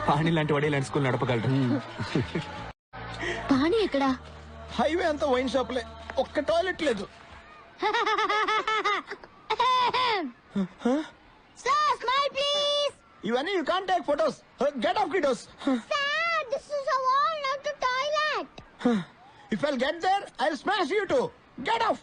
పాణి లాంటి వాడే ఇలాంటి స్కూల్ నడపగలడు. పాణి ఎక్కడా? హైవే అంతా వైన్ షాప్లే, ఒక్క టాయిలెట్ లేదు. Sir, smile please. ఇవన్నీ you can't take photos. Get off kiddos. Sir, this is a wall, not the toilet. If I'll get there, I'll smash you too. Get off.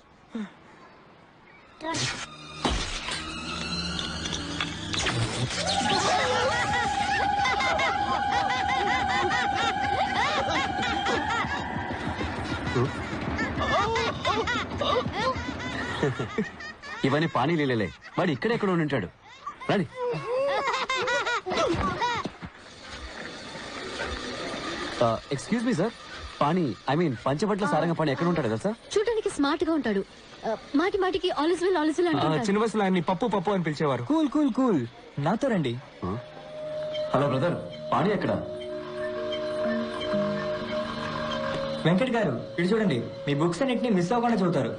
ఇవన్నీ పానీ లీలలే. వాడు ఇక్కడెక్కడ ఉంటాడు. రండి. Excuse me sir, Pani I mean Panchabatla Saranga Pani ఎక్కడ ఉంటాడు కదా sir? చూడడానికి smart గా ఉంటాడు. మాటి మాటికి ఆలిస్ వెల్ అంటాడు. చిన్న వయసులో ఆయన్ని పప్పు పప్పు అని పిలిచేవారు. కూల్ కూల్ కూల్, నాతో రండి. హలో బ్రదర్, పాణి ఎక్కడ? వెంకట్ గారు ఇటు చూడండి, మీ బుక్స్ అన్నిటిని మిస్ అవ్వకుండా చదువుతారు.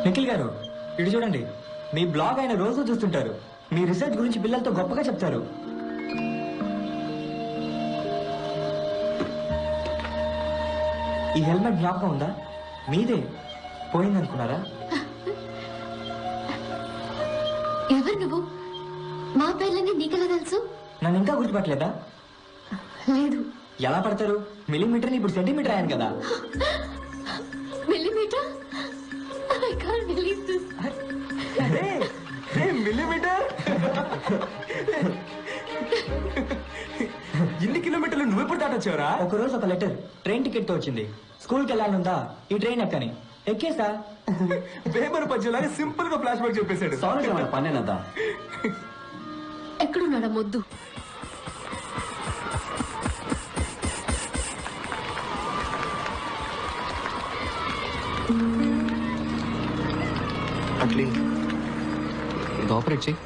నిఖిల్ గారు ఇటు చూడండి, మీ బ్లాగ్ ఆయన రోజు చూస్తుంటారు. మీ రీసెర్చ్ గురించి పిల్లలతో గొప్పగా చెప్తారు. ఈ హెల్మెట్ జ్ఞాపకం ఉందా? మీదే, పోయిందనుకున్నారా? ఎవరు నువ్వు? మా పేర్లన్నీ నీకెలా తెలుసు? నన్ను ఇంకా గుర్తుపట్టలేదా? లేదు. ఎలా పడతారు? మిల్లీమీటర్ ఇప్పుడు సెంటీమీటర్ అయ్యాను కదా. Millimetre? I can't believe this. Millimetre? ఎన్ని కిలోమీటర్లు నువ్వు ఎప్పుడు దాటొచ్చావరా? ఒకరోజు ఒక లెటర్ ట్రైన్ టికెట్ తో వచ్చింది. స్కూల్కి వెళ్ళాలందా, ఈ ట్రైన్ ఎక్కని ఎక్కేసా. పేపర్ పద్యంలాగా సింపుల్ గా ఫ్లాష్ బ్యాక్ చెప్పేశాడు. సారీ మన పనేనద్దా. ఎక్కడున్నాడా మొద్దు? అట్లీ ఇది ఆపరేట్ చేయి.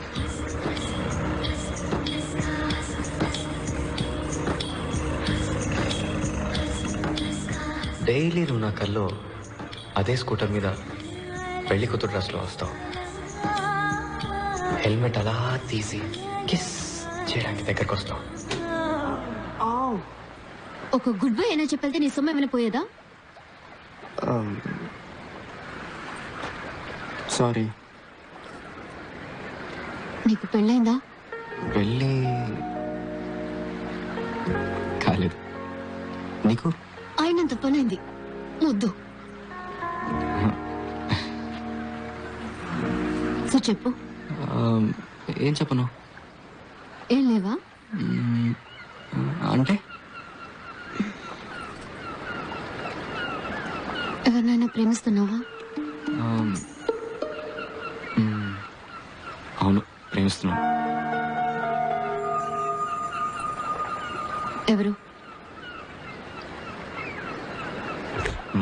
డైలీ నువ్వు నా కల్లో అదే స్కూటర్ మీద పెళ్లి కూతురు డ్రెస్లో వస్తావు. హెల్మెట్ అలా తీసి కిస్ చేయడానికి దగ్గరకు వస్తావు. ఒక గుడ్ బై అయినా చెప్పెళ్తే నీ సొమ్ము ఏమైనా పోయేదా? సారీ. నీకు పెళ్ళైందా? పెళ్ళి కాలేదు. నీకు? అయినంత పనైంది. ముద్దు సార్ చెప్పు. ఏం చెప్పను? ఏం లేవా? అంటే ఎవరినైనా ప్రేమిస్తున్నావా? అవును, ప్రేమిస్తున్నాను. ఎవరు?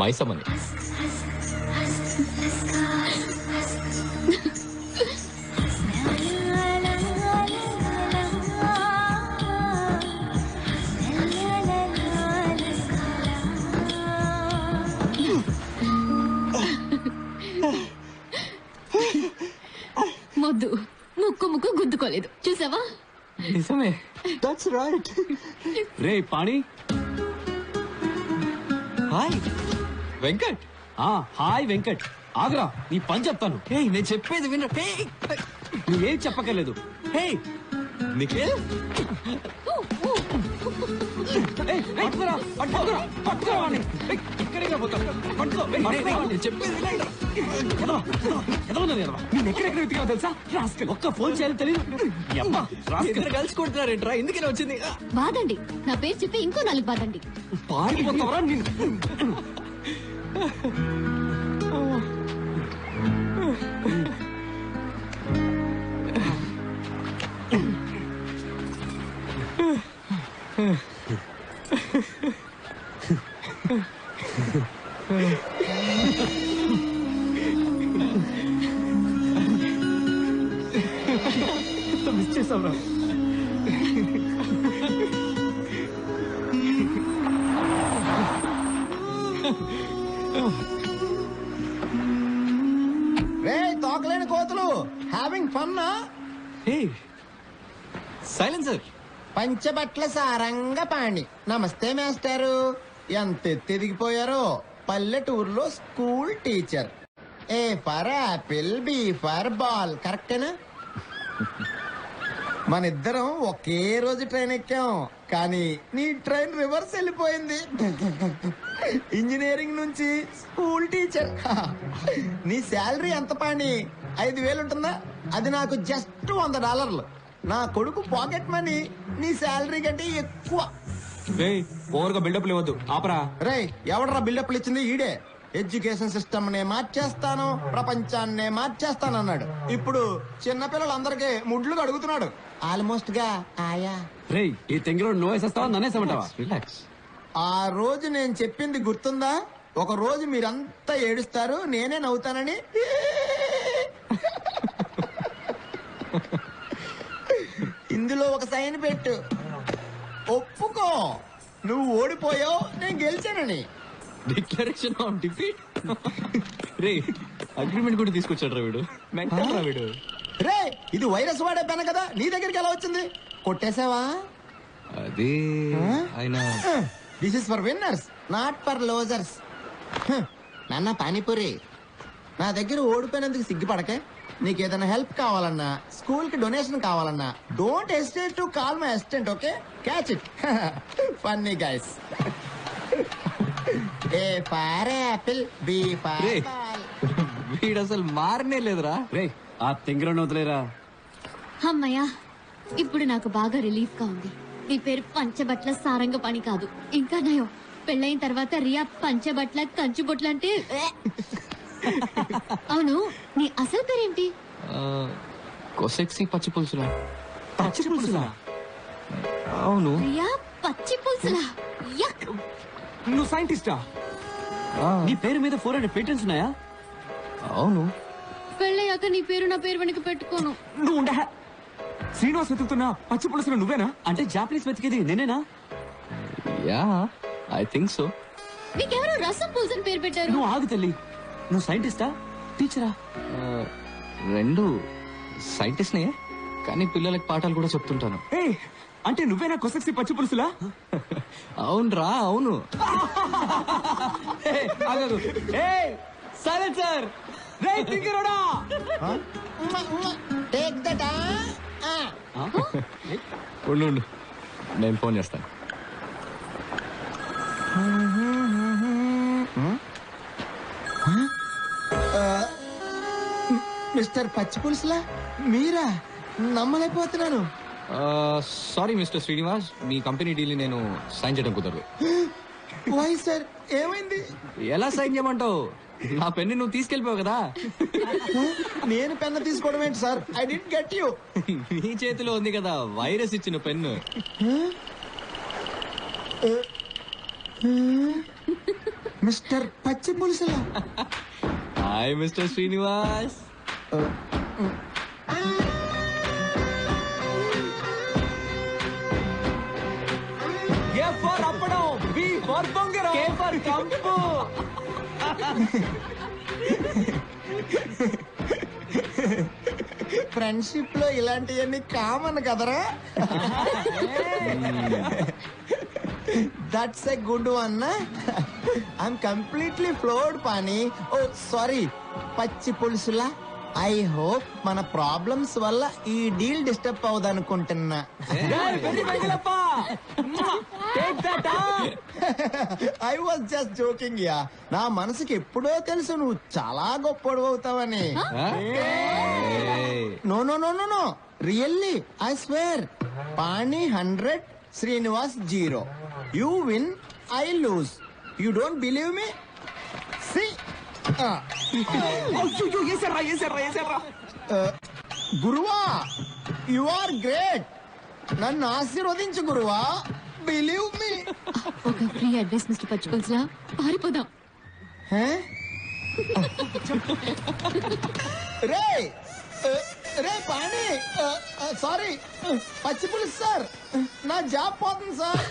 మైసమ్మని. మొద్దు ముక్కు గుద్దుకోలేదు, చూసావా? నిజమే. That's right. Ray pani. Hi Venkat. Hi Venkat. Agra, నీ పని చెప్తాను. నేను చెప్పేది విన. నువ్వేం చెప్పక్కర్లేదు. హే నిఖిల్, నేను ఎక్కడెక్కడ వెతికావో తెలుసా? ఒక్క ఫోన్ చేయాలి తెలియదు. కలిసి కొడుతున్నారేంట్రా? ఎందుకని వచ్చింది? బాదండి, నా పేరు చెప్పి ఇంకో 4 బాదండి. పారిపోతావరా నిన్ను? మిస్ చేసావురా. రే తోకలేని కోతులు, హ్యావింగ్ ఫన్నా? సైలెన్సర్. పంచబట్ల సారంగ పాణి. నమస్తే మాస్టారు. ఎంత ఎదిగిపోయారో. పల్లెటూరులో school teacher. A for apple, B for ball. కరెక్టేనా? మన ఇద్దరం ఒకే రోజు ట్రైన్ ఎక్కాం, కానీ నీ ట్రైన్ రివర్స్ వెళ్ళిపోయింది. ఇంజనీరింగ్ నుంచి స్కూల్ టీచర్. నీ శాలరీ ఎంత పాణి? 5,000 ఉంటుందా? అది నాకు జస్ట్ $100. నా కొడుకు పాకెట్ మనీ నీ శాలరీ కంటే ఎక్కువ. ఓవర్గా బిల్డప్ లేవద్దు, ఆపరా. రేయ్, ఎవడరా బిల్డప్లు ఇచ్చింది? ఈడే. ఎడ్యుకేషన్ సిస్టమ్ నే మార్చేస్తాను, ప్రపంచాన్నే మార్చేస్తానన్నాడు. ఇప్పుడు చిన్నపిల్లలందరికీ ముడ్లు అడుగుతున్నాడు. ఆల్మోస్ట్ గా ఆయా. రేయ్, ఈ తెంగిలో నువ్వు వేసేస్తావా నన్నేసేమంటావా? రిలాక్స్. ఆ రోజు నేను చెప్పింది గుర్తుందా? ఒక రోజు మీరంతా ఏడుస్తారు, నేనే నవ్వుతానని. ఇందులో ఒక సైన్ పెట్టు. ఒప్పుకో, నువ్వు ఓడిపోయావు, నేను గెలిచానని. Declaration of defeat. రే, అగ్రిమెంట్ కూడా తీసుకొచ్చాడు రా వీడు. మెంటల్ రా వీడు. రే, ఇది వైరస్ వాడే పెన కదా, నీ దగ్గరికి ఎలా వచ్చింది? కొట్టేసావా? అదే ఆయన. This is for winners, not for losers. నాన్న పానీపూరి, నా దగ్గర ఓడిపోయినందుకు సిగ్గుపడకే. నీకు ఏదైనా హెల్ప్ కావాలన్నా, స్కూల్ కి డొనేషన్ కావాలన్నా, don't hesitate to call my assistant. Okay, catch it. Funny guys. A for apple, B for ray, ball. వీడు అసలు మారనే లేదురా. రే, ఆ తెంగిలో వదిలేరా. అమ్మయ్యా, ఇప్పుడు నాకు బాగా రిలీఫ్ గా ఉంది. నీ పేరు పంచబట్ల సారంగ పని కాదు. ఇంకా నయం, పెళ్ళైన తర్వాత రియా పంచబట్ల కంచుబొట్ల అంటే. అవును, నీ అసలు పేరేంటి? కొసెక్సీ పచ్చి పులుసులా. పచ్చి పులుసులా? అవును. రియా పచ్చి పులుసులా? యక్. నువ్వు సైంటిస్టా? నీ పేరు మీద 400 పేటెంట్స్ ఉన్నాయా? అవును. పెళ్ళయ్యాక నీ పేరు నా పేరు వెనక పెట్టుకోను. నువ్వు ఉండే. శ్రీనివాస్ వెతుకుతున్నా పచ్చి పులుసులో నువ్వేనా? అంటే జాపనీస్ వెతికేది నేనేనా? Yeah, I think so. నీకెవరో రసం పులుసు అని పేరు పెట్టారు. నువ్వు ఆగు తల్లి. నువ్వు సైంటిస్టా, టీచరా? రెండు. సైంటిస్ట్నే, కానీ పిల్లలకి పాఠాలు కూడా చెప్తుంటాను. అంటే నువ్వేనా కొసెక్సీ పచ్చి పులుసులా? అవునరా, అవును. సైలెన్సర్. రేయ్ తింగరోడా, టేక్ దట్. ఉండు, నేను ఫోన్ చేస్తాను. మిస్టర్ పచ్చి పులుసులా మీరా? నమ్మలేకపోతున్నాను. సారీ మిస్టర్ శ్రీనివాస్, మీ కంపెనీ డీల్ నేను సైన్ చేయడం కుదరదు. వై సార్, ఏమైంది? ఎలా సైన్ చేయమంటావు? నా పెన్ను నువ్వు తీసుకెళ్ళిపోవు కదా. నేను పెన్ను తీసుకోవడం ఏంటి sir? I did get you. నీ చేతిలో ఉంది కదా వైరస్ ఇచ్చిన పెన్ను. మిస్టర్ పచ్చి పులుసులా. Hi mister Srinivas. A for appadam, B for bongaram, K for kampu. Friendship లో ఇలాంటివన్నీ కామన్ కదరా? That's a good one. I'm completely floored Pani. Oh sorry, పచ్చి పులుసులా. ఐ హోప్ మన ప్రాబ్లమ్స్ వల్ల ఈ డీల్ డిస్టర్బ్ అవదనుకుంటున్నా. I was just joking yeah. నా మనసుకి ఎప్పుడో తెలుసు నువ్వు చాలా గొప్పడు అవుతావని. No no no no no, really I swear. Pani 100, Srinivas 0. You win, I lose. You don't believe me? See గురువా, యు ఆర్ గ్రేట్. నన్ను ఆశీర్వదించు గురువా. Believe me. ఒక ఫ్రీ అడ్వైస్ మిస్టర్ పచ్చి పులుసులా, పారిపోదాం. రే రే పాణి, సారీ పచ్చి పులుసు సార్, నా జాబ్ పోతుంది సార్.